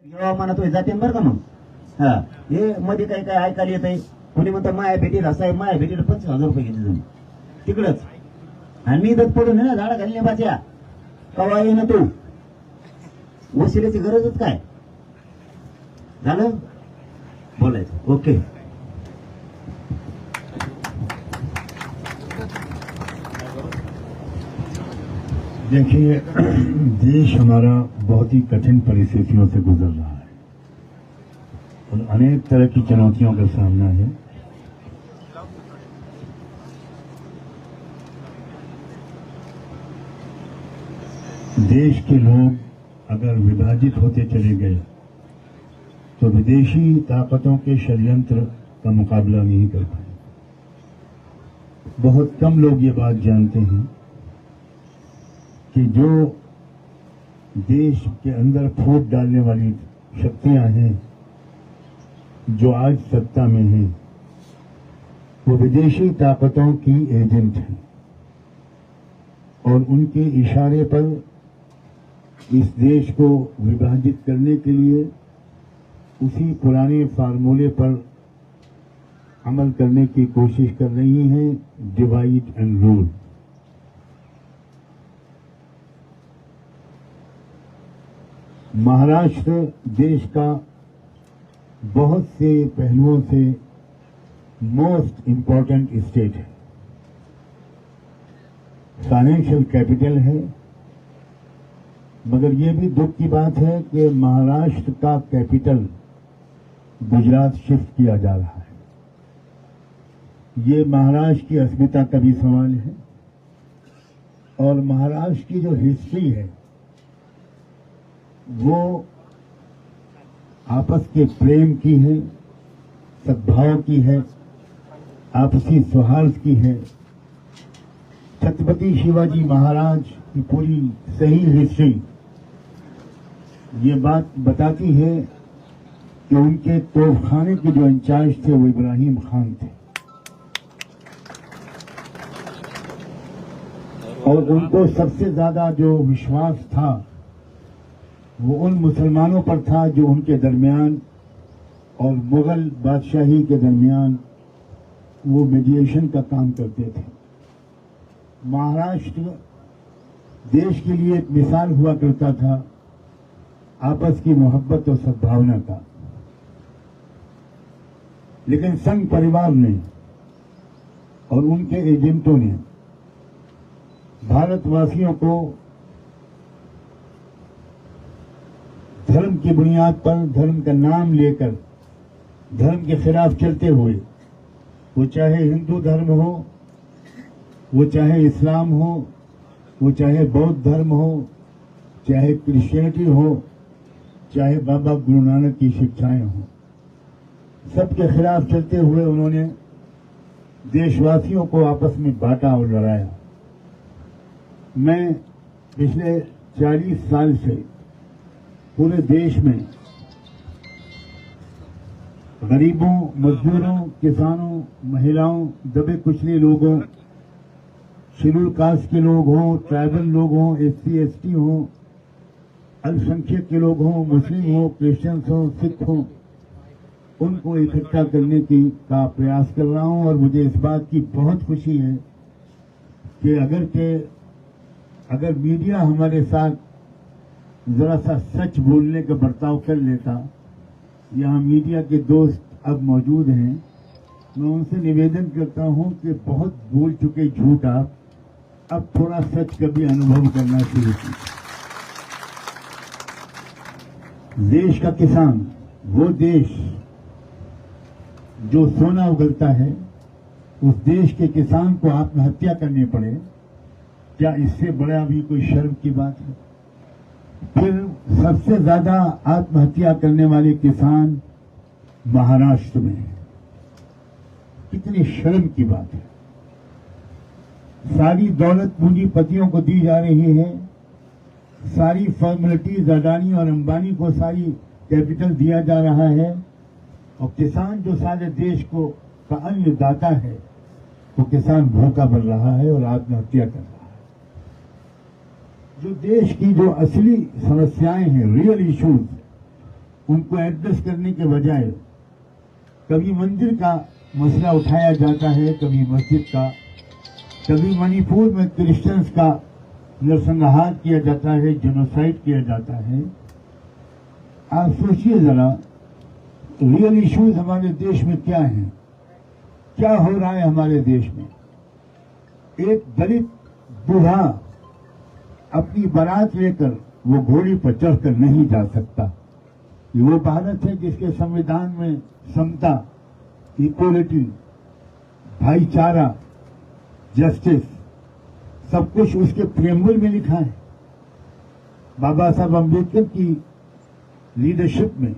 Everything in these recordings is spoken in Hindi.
म्हणतोय जाते बरं का मग. हा हे मध्ये काही काय ऐकायला येत आहे. कोणी म्हणतं माया भेटीला साहेब माया भेटीला 25,000 रुपये घेतले तुम्ही तिकडच. आणि मी इथं पडून आहे ना झाडा घालणे बाच्या कवा ये ना तू वशिल्याची गरजच काय झालं बोलायचं. ओके देखिए, देश हमारा बहुत ही कठिन परिस्थितियों से गुजर रहा है और अनेक तरह की चुनौतियों का सामना है. देश के लोग अगर विभाजित होते चले गए तो विदेशी ताकतों के षड्यंत्र का मुकाबला नहीं कर पाए. बहुत कम लोग ये बात जानते हैं कि जो देश के अंदर फूट डालने वाली शक्तियां हैं जो आज सत्ता में हैं वो विदेशी ताकतों की एजेंट हैं और उनके इशारे पर इस देश को विभाजित करने के लिए उसी पुराने फार्मूले पर अमल करने की कोशिश कर रही हैं, डिवाइड एंड रूल. महाराष्ट्र देश का बहुत से पहलुओं से मोस्ट इंपॉर्टेंट स्टेट है. फाइनेंशियल कैपिटल है, मगर यह भी दुख की बात है कि महाराष्ट्र का कैपिटल गुजरात शिफ्ट किया जा रहा है. ये महाराष्ट्र की अस्मिता का भी सवाल है और महाराष्ट्र की जो हिस्ट्री है वो आपस के प्रेम की है, सद्भाव की है, आपसी सौहार्द की है. छत्रपति शिवाजी महाराज की पूरी सही हिस्ट्री ये बात बताती है कि उनके तोपखाने के जो इंचार्ज थे वो इब्राहिम खान थे और उनको सबसे ज्यादा जो विश्वास था वो उन मुसलमानों पर था जो उनके दरमियान और मुगल बादशाही के दरमियान वो मीडिएशन का काम करते थे. महाराष्ट्र देश के लिए एक मिसाल हुआ करता था आपस की मोहब्बत और सद्भावना का. लेकिन संघ परिवार ने और उनके एजेंटों ने भारतवासियों को धर्म की बुनियाद पर धर्म का नाम लेकर धर्म के खिलाफ चलते हुए, वो चाहे हिंदू धर्म हो, वो चाहे इस्लाम हो, वो चाहे बौद्ध धर्म हो, चाहे क्रिश्चियनिटी हो, चाहे बाबा गुरु नानक की शिक्षाएं हो, सबके खिलाफ चलते हुए उन्होंने देशवासियों को आपस में बांटा और लड़ाया. मैं पिछले 40 साल से पूरे देश में गरीबों, मजदूरों, किसानों, महिलाओं, दबे कुचले लोगों, शेड्यूल कास्ट के लोग हों, ट्राइबल लोग हों, एससी एसटी हों, अल्पसंख्यक के लोग हों, मुस्लिम हों, क्रिश्चियंस हों, सिख हों, उनको इकट्ठा करने का प्रयास कर रहा हूं. और मुझे इस बात की बहुत खुशी है कि अगर मीडिया हमारे साथ जरा सा सच बोलने का बर्ताव कर लेता. यहाँ मीडिया के दोस्त अब मौजूद हैं, मैं उनसे निवेदन करता हूं कि बहुत बोल चुके झूठ आप अब थोड़ा सच का भी अनुभव करना शुरू कीजिए. देश का किसान, वो देश जो सोना उगलता है, उस देश के किसान को आत्महत्या करनी पड़े, क्या इससे बड़ा भी कोई शर्म की बात है? फिर सबसे ज्यादा आत्महत्या करने वाले किसान महाराष्ट्र में हैं. कितनी शर्म की बात है. सारी दौलत पूंजीपतियों को दी जा रही है, सारी फॉर्मेलिटीज अडानी और अंबानी को सारी कैपिटल दिया जा रहा है और किसान जो सारे देश को का अन्नदाता है वो किसान भूखा मर रहा है और आत्महत्या कर रहा है. जो देश की जो असली समस्याएं हैं, रियल इश्यूज, उनको एड्रेस करने के बजाय कभी मंदिर का मसला उठाया जाता है, कभी मस्जिद का, कभी मणिपुर में क्रिश्चियंस का नरसंहार किया जाता है, जेनोसाइड किया जाता है। आप सोचिए जरा, रियल इश्यूज हमारे देश में क्या हैं, क्या हो रहा है हमारे देश में। एक दलित बूढ़ा अपनी बारात लेकर वो घोड़ी पर चढ़कर नहीं जा सकता। ये वो भारत है जिसके संविधान में समता, इक्वलिटी, भाईचारा, जस्टिस सब कुछ उसके प्रेम्बल में लिखा है। बाबा साहब अम्बेडकर की लीडरशिप में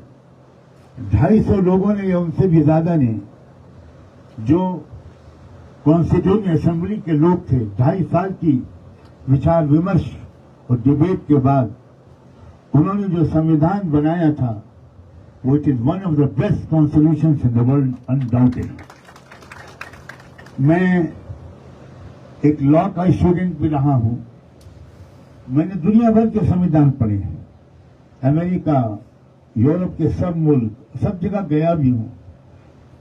250 लोगों ने या उनसे भी ज्यादा ने, जो कॉन्स्टिट्यूएंट असेंबली के लोग थे, 2.5 साल की विचार विमर्श और डिबेट के बाद उन्होंने जो संविधान बनाया था वो it is one of the best constitutions in the world undoubted. मैं एक लॉ का स्टूडेंट भी रहा हूं। मैंने दुनिया भर के संविधान पढ़े हैं, अमेरिका, यूरोप के सब मुल्क, सब जगह गया भी हूं।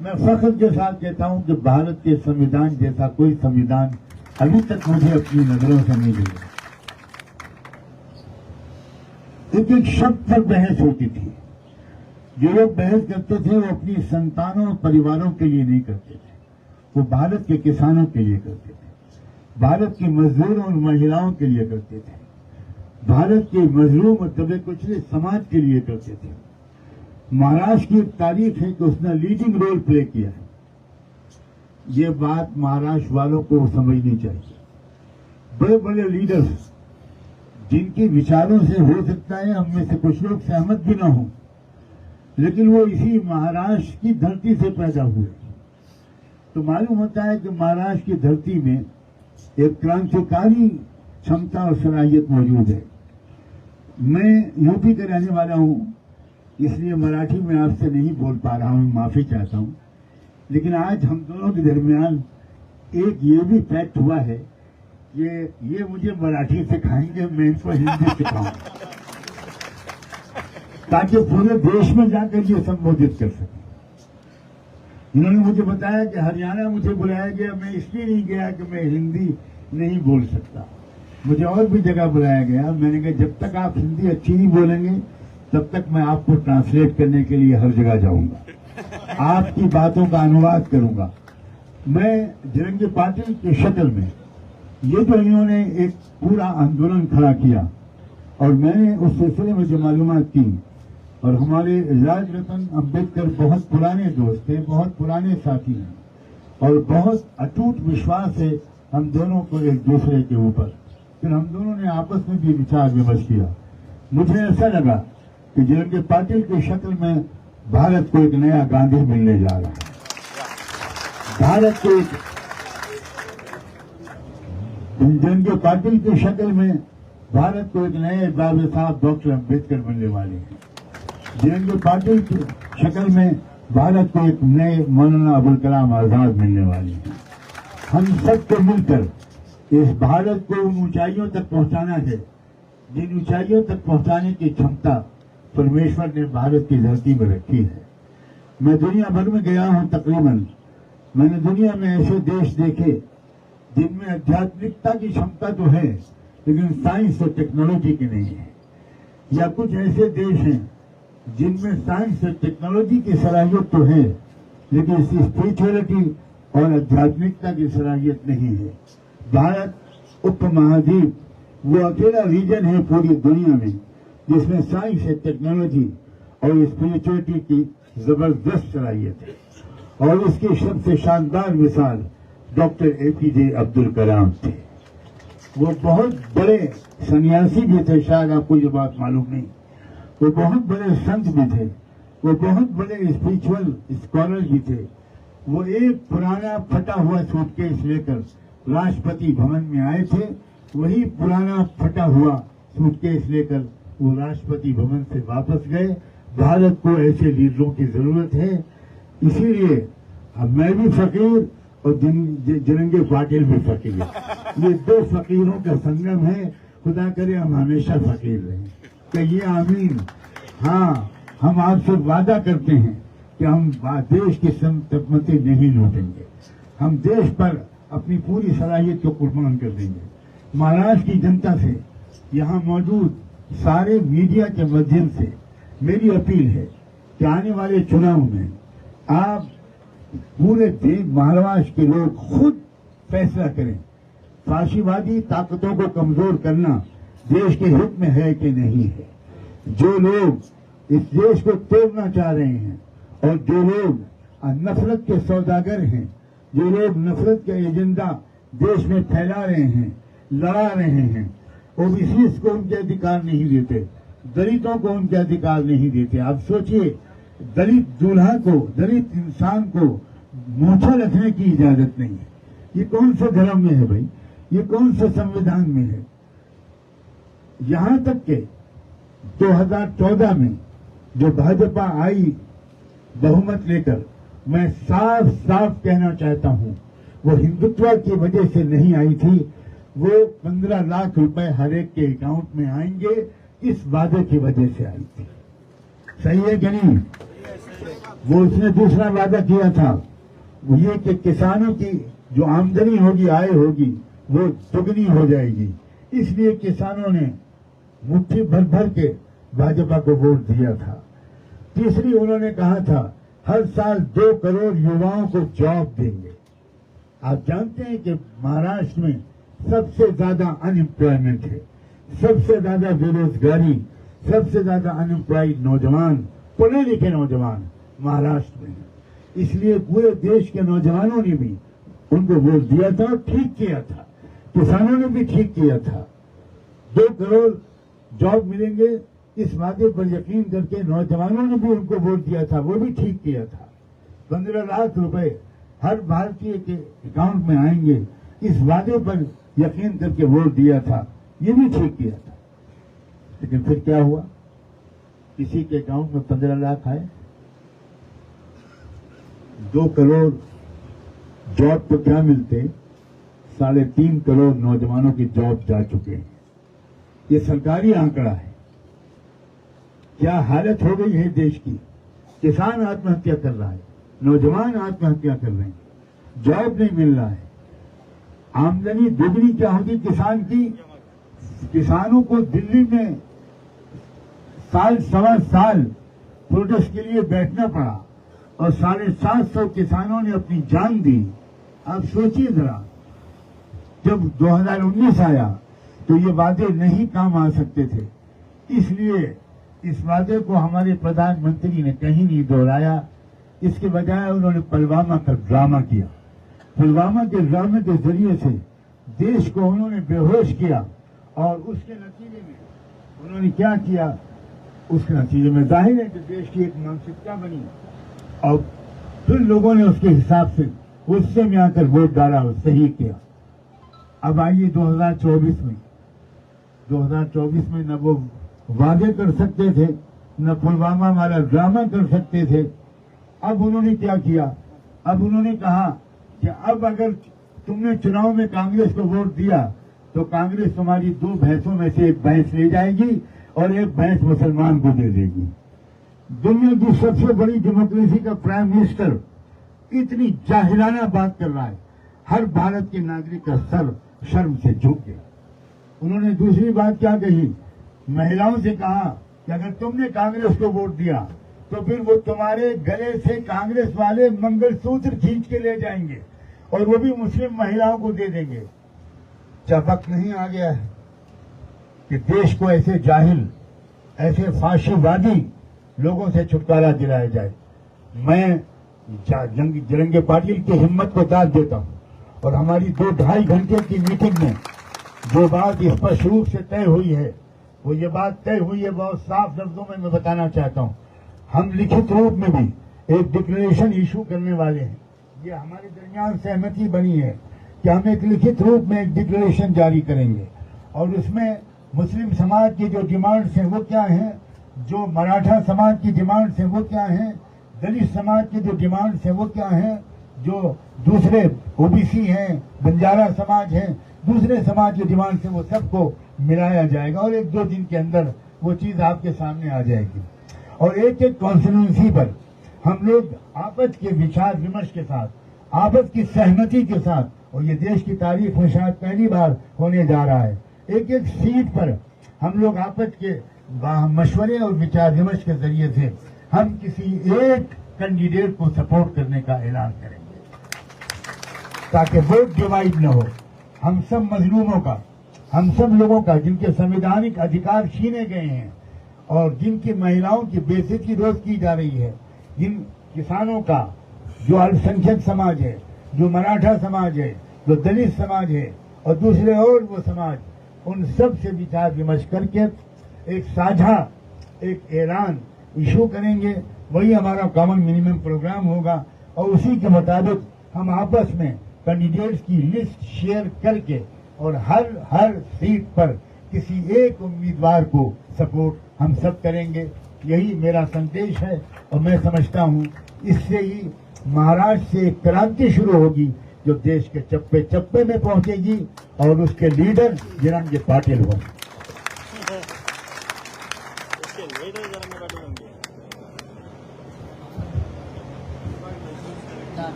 मैं फख्र के साथ कहता हूं कि भारत के संविधान जैसा कोई संविधान अभी तक मुझे अपनी नजरों से नहीं मिला। एक शब्द पर बहस होती थी। जो लोग बहस करते थे वो अपनी संतानों और परिवारों के लिए नहीं करते थे, वो भारत के किसानों के लिए करते थे, भारत के मजदूरों और महिलाओं के लिए करते थे, भारत के मजलूम और दबे कुचले समाज के लिए करते थे। महाराष्ट्र की एक तारीख है कि उसने लीडिंग रोल प्ले किया है। ये बात महाराष्ट्र वालों को समझनी चाहिए। बड़े बड़े लीडर्स जिनके विचारों से हो सकता है हम में से कुछ लोग सहमत भी ना हो, लेकिन वो इसी महाराष्ट्र की धरती से पैदा हुए, तो मालूम होता है कि महाराष्ट्र की धरती में एक क्रांतिकारी क्षमता और सलाहियत मौजूद है। मैं यूपी का रहने वाला हूं, इसलिए मराठी में आपसे नहीं बोल पा रहा हूं, माफी चाहता हूं। लेकिन आज हम दोनों के दरमियान एक ये भी फैक्ट हुआ है कि ये मुझे मराठी सिखाएंगे, मैं इनको हिंदी सिखाऊंगा, ताकि पूरे देश में जाकर ये संबोधित कर सकें। इन्होंने मुझे बताया कि हरियाणा मुझे बुलाया गया, मैं इसलिए नहीं गया कि मैं हिंदी नहीं बोल सकता। मुझे और भी जगह बुलाया गया, मैंने कहा जब तक आप हिंदी अच्छी नहीं बोलेंगे तब तक मैं आपको ट्रांसलेट करने के लिए हर जगह जाऊंगा, आपकी बातों का अनुवाद करूंगा। मैं जरंगी पाटिल की शक्ल में ये जो इन्होंने एक पूरा आंदोलन खड़ा किया और मैंने उस सिलसिले में जो मालूमात की, और हमारे राज रतन अम्बेडकर बहुत पुराने दोस्त थे, बहुत पुराने साथी हैं और बहुत अटूट विश्वास है हम दोनों को एक दूसरे के ऊपर। फिर हम दोनों ने आपस में भी विचार विमर्श किया। मुझे ऐसा लगा कि जरंगी पाटिल की शक्ल में भारत को एक नया गांधी मिलने जा रहा है। भारत को जरंगी पाटिल की शक्ल में भारत को एक नए बाबा साहब डॉक्टर अम्बेडकर मिलने वाले हैं। जरंगी पाटिल की शक्ल में भारत को एक नए मौलाना अबुल कलाम आजाद मिलने वाले हैं। हम सबको मिलकर इस भारत को उन ऊंचाइयों तक पहुंचाना है जिन ऊंचाइयों तक पहुंचाने की क्षमता परमेश्वर ने भारत की धरती में रखी है। मैं दुनिया भर में गया हूं, तकरीबन मैंने दुनिया में ऐसे देश देखे जिनमें आध्यात्मिकता की क्षमता तो है लेकिन साइंस और टेक्नोलॉजी की नहीं है, या कुछ ऐसे देश हैं जिनमें साइंस और टेक्नोलॉजी की सलाहियत तो है लेकिन इसकी स्पिरिचुअलिटी और आध्यात्मिकता की सलाहियत नहीं है। भारत उपमहाद्वीप वो अकेला रीजन है पूरी दुनिया में जिसमें साइंस और टेक्नोलॉजी और स्पिरिचुअलिटी की जबरदस्त सलाहियत है। और इसकी सबसे शानदार मिसाल डॉक्टर एपीजे अब्दुल कलाम थे। वो बहुत बड़े सन्यासी भी थे, शायद आपको ये बात मालूम नहीं। वो बहुत बड़े संत भी थे, वो बहुत बड़े स्पिरिचुअल स्कॉलर भी थे। वो एक पुराना फटा हुआ सूटकेस लेकर राष्ट्रपति भवन में आए थे, वही पुराना फटा हुआ सूटकेस लेकर वो राष्ट्रपति भवन से वापस गए। भारत को ऐसे लीडरों की जरूरत है, इसीलिए अब मैं भी फकीर और जरंगी पाटिल भी फकीर। ये दो फकीरों का संगम है, खुदा करे हम हमेशा फकीर रहें। कहिए आमीन। हाँ, हम आपसे वादा करते हैं कि हम देश की संपत्ति नहीं लूटेंगे, हम देश पर अपनी पूरी सलाहियत को कुर्बान कर देंगे। महाराष्ट्र की जनता से, यहाँ मौजूद सारे मीडिया के माध्यम से मेरी अपील है कि आने वाले चुनाव में आप पूरे देश महाराष्ट्र के लोग खुद फैसला करें, फाशीवादी ताकतों को कमजोर करना देश के हित में है कि नहीं है। जो लोग इस देश को तोड़ना चाह रहे हैं और जो लोग नफरत के सौदागर हैं, जो लोग नफरत का एजेंडा देश में फैला रहे हैं, लड़ा रहे हैं, ओबीसी को उनके अधिकार नहीं देते, दलितों को उनके अधिकार नहीं देते। आप सोचिए, दलित दूल्हा को, दलित इंसान को मूछा रखने की इजाजत नहीं है। ये कौन से धर्म में है भाई? ये कौन से संविधान में है? यहां तक के 2014 में जो भाजपा आई बहुमत लेकर, मैं साफ साफ कहना चाहता हूं, वो हिंदुत्व की वजह से नहीं आई थी, वो 15 लाख रुपए हर एक के अकाउंट में आएंगे इस वादे की वजह से आई थी। सही है कि नहीं? वो उसने दूसरा वादा किया था, वो ये कि किसानों की जो आमदनी होगी, आय होगी, वो दुगनी हो जाएगी। इसलिए किसानों ने मुट्ठी भर भर के भाजपा को वोट दिया था। तीसरी, उन्होंने कहा था हर साल 2 करोड़ युवाओं को जॉब देंगे। आप जानते हैं कि महाराष्ट्र में सबसे ज्यादा अनएम्प्लॉयमेंट है, सबसे ज्यादा बेरोजगारी, सबसे ज्यादा अनएम्प्लॉयड नौजवान, पढ़े लिखे नौजवान महाराष्ट्र में है। इसलिए पूरे देश के नौजवानों ने भी उनको वोट दिया था और ठीक किया था, किसानों ने भी ठीक किया था। 2 करोड़ जॉब मिलेंगे इस वादे पर यकीन करके नौजवानों ने भी उनको वोट दिया था, वो भी ठीक किया था। 15 लाख रुपए हर भारतीय के अकाउंट में आएंगे इस वादे पर यकीन करके वोट दिया था, ये भी ठीक किया था। लेकिन फिर क्या हुआ? किसी के अकाउंट में 15 लाख आए, 2 करोड़ जॉब तो क्या मिलते, 3.5 करोड़ नौजवानों की जॉब जा चुके हैं। ये सरकारी आंकड़ा है। क्या हालत हो गई है देश की? किसान आत्महत्या कर रहा है, नौजवान आत्महत्या कर रहे हैं, जॉब नहीं मिल रहा है। आमदनी दोगुनी क्या होगी किसान की? किसानों को दिल्ली में साल सवा साल प्रोटेस्ट के लिए बैठना पड़ा और 750 किसानों ने अपनी जान दी। आप सोचिए जरा, जब 2019 आया तो ये वादे नहीं काम आ सकते थे। इसलिए इस वादे को हमारे प्रधानमंत्री ने कहीं नहीं दोहराया, इसके बजाय उन्होंने पुलवामा का ड्रामा किया। पुलवामा के ड्रामे के जरिए से देश को उन्होंने बेहोश किया और उसके नतीजे में उन्होंने क्या किया? उसके नतीजे में जाहिर है कि देश की एक मानसिकता बनी और फिर लोगों ने उसके हिसाब से गुस्से में आकर वोट डाला और सही किया। अब आइए 2024 में न वो वादे कर सकते थे, न पुलवामा वाला ड्रामा कर सकते थे। अब उन्होंने क्या किया? अब उन्होंने कहा कि अब अगर तुमने चुनाव में कांग्रेस को वोट दिया तो कांग्रेस तुम्हारी 2 भैंसों में से 1 भैंस ले जाएगी और 1 भैंस मुसलमान को दे देगी। दुनिया की सबसे बड़ी डेमोक्रेसी का प्राइम मिनिस्टर इतनी जाहिलाना बात कर रहा है, हर भारत के नागरिक का सर शर्म से झुक गया। उन्होंने दूसरी बात क्या कही? महिलाओं से कहा कि अगर तुमने कांग्रेस को वोट दिया तो फिर वो तुम्हारे गले से कांग्रेस वाले मंगलसूत्र खींच के ले जाएंगे और वो भी मुस्लिम महिलाओं को दे देंगे। क्या वक्त नहीं आ गया है कि देश को ऐसे जाहिल, ऐसे फाशीवादी लोगों से छुटकारा दिलाया जाए? मैं जरंगे पाटिल की हिम्मत को दाद देता हूं और हमारी 2-2.5 घंटे की मीटिंग में जो बात स्पष्ट रूप से तय हुई है, वो ये बात तय हुई है, बहुत साफ लफ्जों में मैं बताना चाहता हूं। हम लिखित रूप में भी एक डिक्लेरेशन इशू करने वाले हैं। ये हमारे दरमियान सहमति बनी है कि हम एक लिखित रूप में एक डिक्लेरेशन जारी करेंगे और उसमें मुस्लिम समाज की जो डिमांड्स हैं वो क्या हैं, जो मराठा समाज की डिमांड्स हैं वो क्या हैं, दलित समाज की जो डिमांड्स हैं वो क्या हैं, जो दूसरे ओबीसी हैं, बंजारा समाज हैं, दूसरे समाज की डिमांड्स हैं, वो सबको मिलाया जाएगा और 1-2 दिन के अंदर वो चीज आपके सामने आ जाएगी। और एक एक कॉन्स्टिट्यूंसी पर हम लोग आपस के विचार विमर्श के साथ, आपस की सहमति के साथ, और ये देश की तारीख में शायद पहली बार होने जा रहा है, एक एक सीट पर हम लोग आपस के मशवरे और विचार विमर्श के जरिए से हम किसी एक कैंडिडेट को सपोर्ट करने का ऐलान करेंगे, ताकि वोट डिवाइड न हो। हम सब मजलूमों का, हम सब लोगों का जिनके संवैधानिक अधिकार छीने गए हैं और जिनकी महिलाओं की बेइज्जती रोज की जा रही है, जिन किसानों का, जो अल्पसंख्यक समाज है, जो मराठा समाज है, जो दलित समाज है और दूसरे और वो समाज, उन सब से विचार विमर्श करके एक साझा एक ऐलान इशू करेंगे। वही हमारा कॉमन मिनिमम प्रोग्राम होगा और उसी के मुताबिक हम आपस में कैंडिडेट्स की लिस्ट शेयर करके और हर सीट पर किसी एक उम्मीदवार को सपोर्ट हम सब करेंगे। यही मेरा संदेश है और मैं समझता हूं इससे ही महाराष्ट्र से एक क्रांति शुरू होगी जो देश के चप्पे चप्पे में पहुंचेगी और उसके लीडर जिरंगे पाटिल होंगे।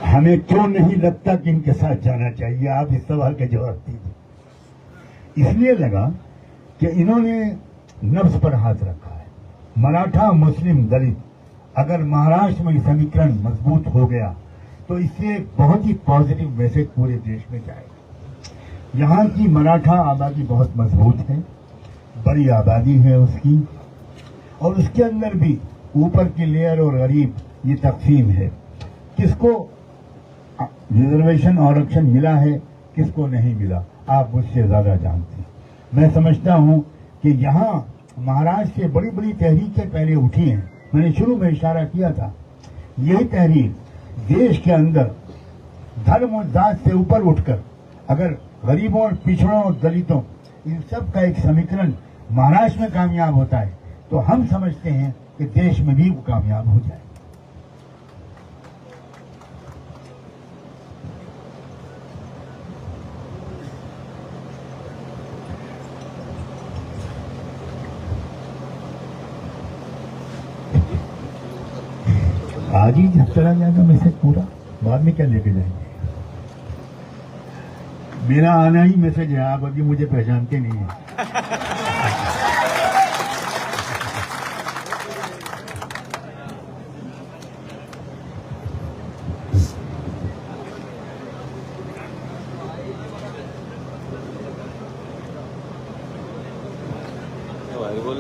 हमें क्यों नहीं लगता कि इनके साथ जाना चाहिए? आप इस सवाल का जवाब दीजिए। इसलिए लगा कि इन्होंने नफ्स पर हाथ रखा है। मराठा, मुस्लिम, दलित, अगर महाराष्ट्र में समीकरण मजबूत हो गया तो इससे एक बहुत ही पॉजिटिव मैसेज पूरे देश में जाएगा। यहाँ की मराठा आबादी बहुत मजबूत है, बड़ी आबादी है उसकी, और उसके अंदर भी ऊपर की लेयर और गरीब ये तकसीम है। किसको रिजर्वेशन आरक्षण मिला है, किसको नहीं मिला, आप मुझसे ज्यादा जानते हैं। मैं समझता हूं कि यहाँ महाराष्ट्र से बड़ी बड़ी तहरीकें पहले उठी हैं। मैंने शुरू में इशारा किया था, यही तहरीक देश के अंदर धर्म और जात से ऊपर उठकर अगर गरीबों और पिछड़ों और दलितों इन सब का एक समीकरण महाराष्ट्र में कामयाब होता है तो हम समझते हैं कि देश में भी वो कामयाब हो जाए। आज ही चला जाएगा मैसेज पूरा, बाद में क्या लेके जाएंगे? मेरा आना ही मैसेज है, आप अभी मुझे पहचानते नहीं है।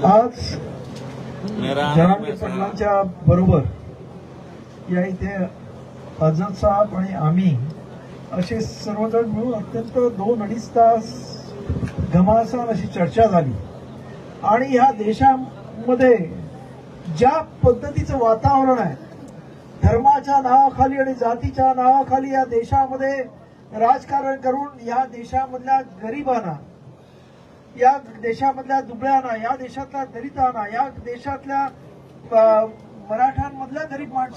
आज जरांगे पाटलांच्या बरोबर या इथे अजद साहेब आणि आम्ही असे सर्वजण मिळून अत्यंत 2-2.5 तास घमासान अशी चर्चा झाली आणि ह्या देशामध्ये ज्या पद्धतीचं वातावरण आहे, धर्माच्या नावाखाली आणि जातीच्या नावाखाली या देशामध्ये राजकारण करून या देशामधल्या गरिबांना, या देशामधल्या दुबळ्यांना, या देशातल्या दलितांना, या देशातल्या मराठ्यांमधल्या गरीब माणसांना